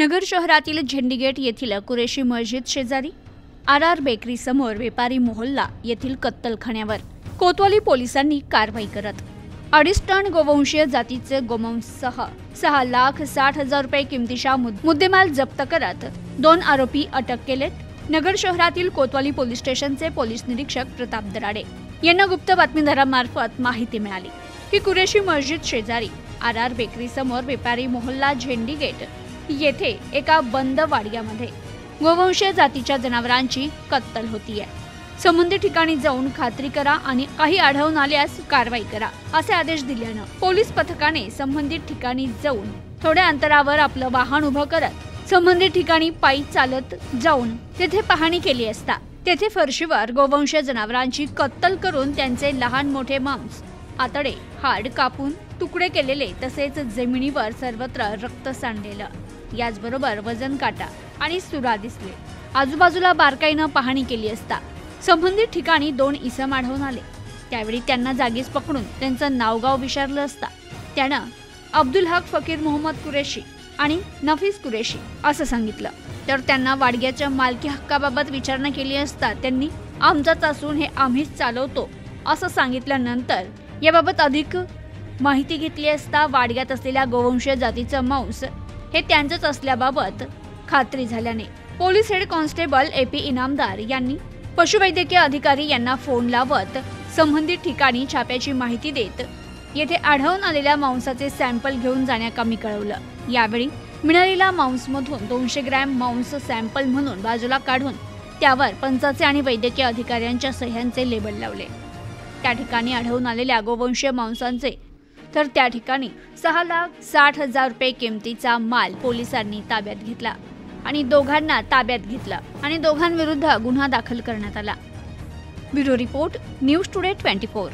नगर शहरातील झेंडीगेट येथील कुरेशी मस्जिद शेजारी आर बेकरी समोर व्यापारी मोहल्ला येथील कत्तलखान्यावर कोतवाली पोलिसांनी कारवाई करत 2.5 टन गोवंशीय जातीचे गोमांससह 6,60,000 रुपये किमतीचा मुद्देमाल जप्त करत 2 आरोपी अटक केलेत। नगर शहरातील कोतवाली पोलीस स्टेशनचे पोलीस निरीक्षक प्रताप दराडे यांना गुप्त बातमीदारामार्फत माहिती मिळाली की कुरेशी मस्जिद शेजारी आर बेकरी समोर व्यापारी मोहल्ला झेंडीगेट येथे एका बंद वाडग्यामध्ये गोवंशीय जातीच्या जनावरांची कत्तल होतीये। संबंधित ठिकाणी जाऊन खात्री करा आणि काही आढळून आल्यास कारवाई करा असे आदेश दिल्यानं पोलीस पथकाने संबंधित ठिकाणी जाऊन थोड्या अंतरावर आपलं वाहन उभं करत संबंधित ठिकाणी पायी चालत जाऊन तेथे पाहणी केली असता तेथे फरशीवर गोवंशीय जनावरांची कत्तल करून त्यांचे लहान मोठे मांस, आतडे, हाड कापून तुकडे केलेले तसेच जमिनीवर सर्वत्र रक्त सांडलेलं, याचबरोबर वजन काटा आणि सुरा दिसले। आजूबाजूला बारकाईनं पाहणी केली असता संबंधित ठिकाणी 2 इसम आढळून आले। त्यावेळी त्यांना जागीच पकडून त्यांचं नावगाव विचारलं असता त्यानं अब्दुल हक फकीर मोहम्मद कुरेशी आणि नफीस कुरेशी असं सांगितलं। तर त्यांना वाडग्याच्या मालकी हक्काबाबत विचारणा केली असता त्यांनी आमचाच असून हे आम्हीच चालवतो असं सांगितल्यानंतर याबाबत अधिक माहिती घेतली असता वाडग्यात असलेल्या गोवंशीय जातीचं मांस हे त्यांचंच असल्याबाबत खात्री झाल्याने police head constable AP Inamdar यांनी पशुवैद्यकीय अधिकारी यांना फोन लावत संबंधित ठिकाणी छाप्याची माहिती देत येथे आढळून आलेल्या मांसाचे सॅम्पल घेऊन जाण्याकामी कळवलं। यावेळी मिळालेल्या मांसमधून 200 ग्रॅम मांस सॅम्पल म्हणून बाजूला काढून त्यावर पंचाचे आणि वैद्यकीय अधिकाऱ्यांच्या सह्यांचे लेबल लावले। त्या ठिकाणी आढळून आलेल्या गोवंशीय मांसांचे तर त्या ठिकाणी 6,60,000 रुपये किमतीचा माल पोलिसांनी ताब्यात घेतला आणि दोघांना ताब्यात घेतलं आणि दोघांविरुद्ध गुन्हा दाखल करण्यात आला। Bureau report, news today 24।